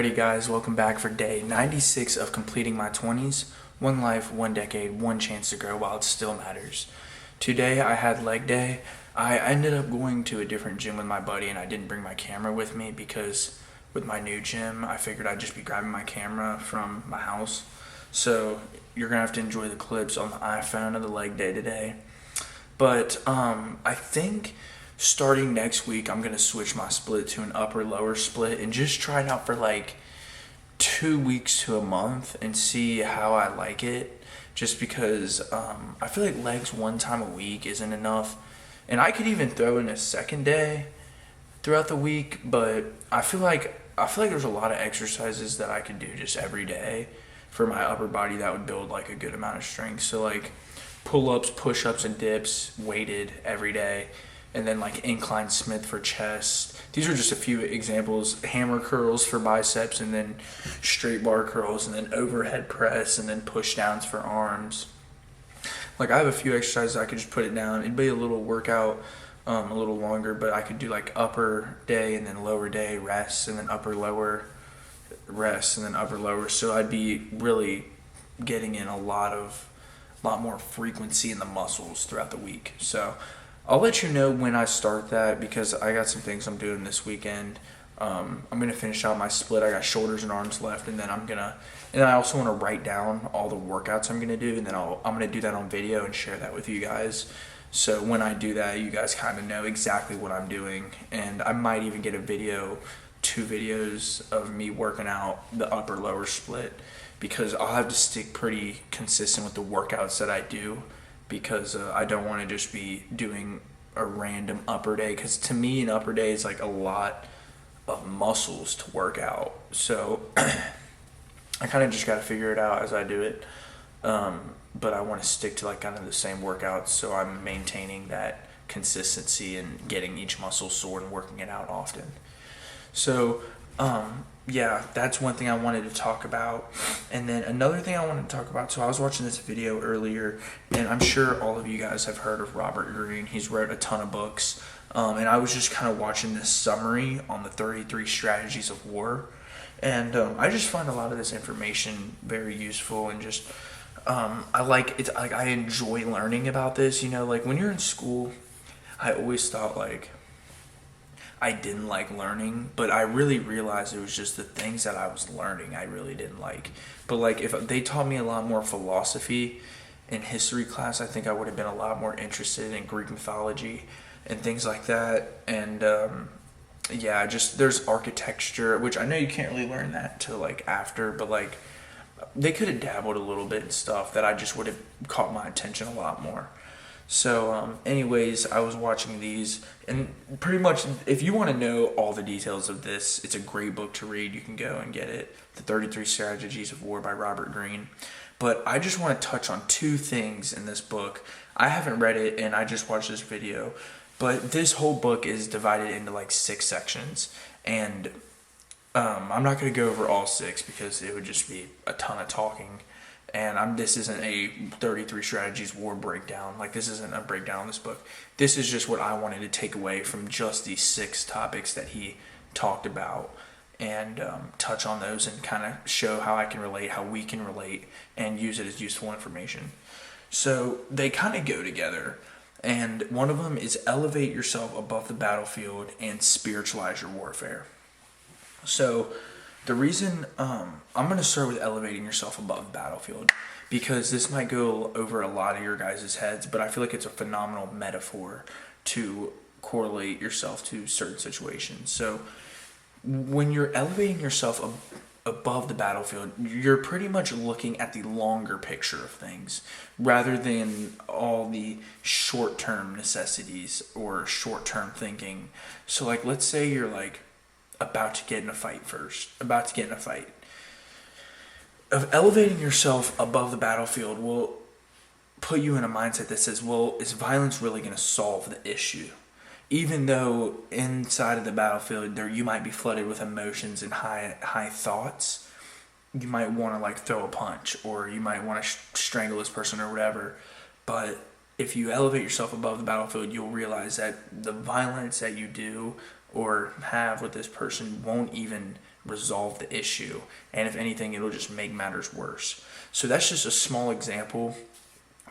Alrighty guys, welcome back for day 96 of completing my 20s. One life, one decade, one chance to grow while it still matters. Today I had leg day. I ended up going to a different gym with my buddy and I didn't bring my camera with me because with my new gym I figured I'd just be grabbing my camera from my house. So you're going to have to enjoy the clips on the iPhone of the leg day today. But I think starting next week, I'm going to switch my split to an upper-lower split and just try it out for like 2 weeks to a month and see how I like it. Just because I feel like legs one time a week isn't enough. And I could even throw in a second day throughout the week, but I feel like there's a lot of exercises that I could do just every day for my upper body that would build like a good amount of strength. So like pull-ups, push-ups, and dips weighted every day. And then like incline Smith for chest. These are just a few examples. Hammer curls for biceps, and then straight bar curls, and then overhead press, and then push downs for arms. Like I have a few exercises I could just put it down. It'd be a little workout, a little longer, but I could do like upper day and then lower day rest, and then upper lower rest, and then upper lower. So I'd be really getting in a lot more frequency in the muscles throughout the week. So I'll let you know when I start that because I got some things I'm doing this weekend. I'm gonna finish out my split. I got shoulders and arms left, and then I also want to write down all the workouts I'm gonna do, and then I'm gonna do that on video and share that with you guys. So when I do that, you guys kind of know exactly what I'm doing, and I might even get two videos of me working out the upper lower split because I'll have to stick pretty consistent with the workouts that I do. Because I don't want to just be doing a random upper day. Because to me, an upper day is like a lot of muscles to work out. So I kind of just got to figure it out as I do it. But I want to stick to like kind of the same workouts. So I'm maintaining that consistency and getting each muscle sore and working it out often. So yeah, that's one thing I wanted to talk about. And then another thing I wanted to talk about, so I was watching this video earlier, and I'm sure all of you guys have heard of Robert Greene. He's wrote a ton of books. And I was just kind of watching this summary on the 33 strategies of war. And I just find a lot of this information very useful, and just I like it. Like I enjoy learning about this. Like when you're in school, I always thought like I didn't like learning, but I really realized it was just the things that I was learning I really didn't like. But like if they taught me a lot more philosophy in history class, I think I would have been a lot more interested in Greek mythology and things like that. And yeah, just there's architecture, which I know you can't really learn that till like after, but like they could have dabbled a little bit in stuff that I just would have caught my attention a lot more. So anyways, I was watching these, and pretty much if you want to know all the details of this, it's a great book to read. You can go and get it, The 33 Strategies of War by Robert Greene. But I just want to touch on two things in this book. I haven't read it, and I just watched this video. But this whole book is divided into like 6 sections, and I'm not going to go over all 6 because it would just be a ton of talking. And this isn't a 33 Strategies War breakdown. Like, this isn't a breakdown of this book. This is just what I wanted to take away from just these 6 topics that he talked about, and touch on those and kind of show how I can relate, how we can relate, and use it as useful information. So they kind of go together. And one of them is elevate yourself above the battlefield and spiritualize your warfare. So the reason I'm going to start with elevating yourself above the battlefield, because this might go over a lot of your guys' heads, but I feel like it's a phenomenal metaphor to correlate yourself to certain situations. So when you're elevating yourself above the battlefield, you're pretty much looking at the longer picture of things rather than all the short-term necessities or short-term thinking. So like, let's say you're like about to get in a fight. Of elevating yourself above the battlefield will put you in a mindset that says, well, is violence really going to solve the issue? Even though inside of the battlefield you might be flooded with emotions and high thoughts, you might want to like throw a punch, or you might want to strangle this person or whatever. But if you elevate yourself above the battlefield, you'll realize that the violence that you do or have with this person won't even resolve the issue. And if anything, it'll just make matters worse. So that's just a small example,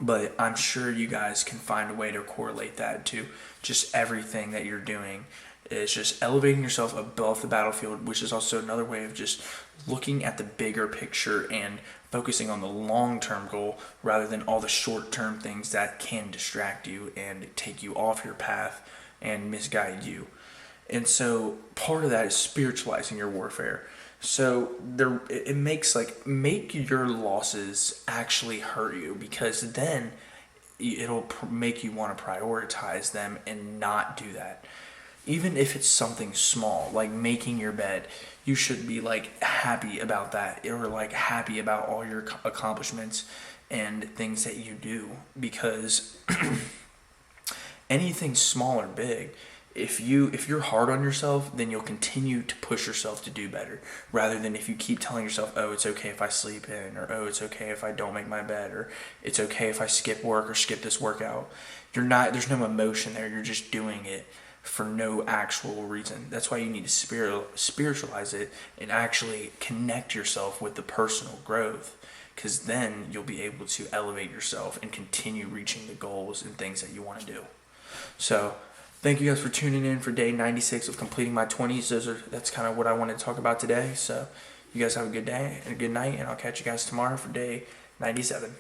but I'm sure you guys can find a way to correlate that to just everything that you're doing. It's just elevating yourself above the battlefield, which is also another way of just looking at the bigger picture and focusing on the long-term goal rather than all the short-term things that can distract you and take you off your path and misguide you. And so part of that is spiritualizing your warfare. So it makes make your losses actually hurt you, because then it'll make you want to prioritize them and not do that. Even if it's something small, like making your bed, you should be happy about that, or happy about all your accomplishments and things that you do, because anything small or big, if you're hard on yourself, then you'll continue to push yourself to do better, rather than if you keep telling yourself, oh, it's okay if I sleep in, or oh, it's okay if I don't make my bed, or it's okay if I skip work or skip this workout. There's no emotion there. You're just doing it for no actual reason. That's why you need to spiritualize it and actually connect yourself with the personal growth, because then you'll be able to elevate yourself and continue reaching the goals and things that you want to do. So thank you guys for tuning in for day 96 of completing my 20s. That's kind of what I wanted to talk about today. So you guys have a good day and a good night, and I'll catch you guys tomorrow for day 97.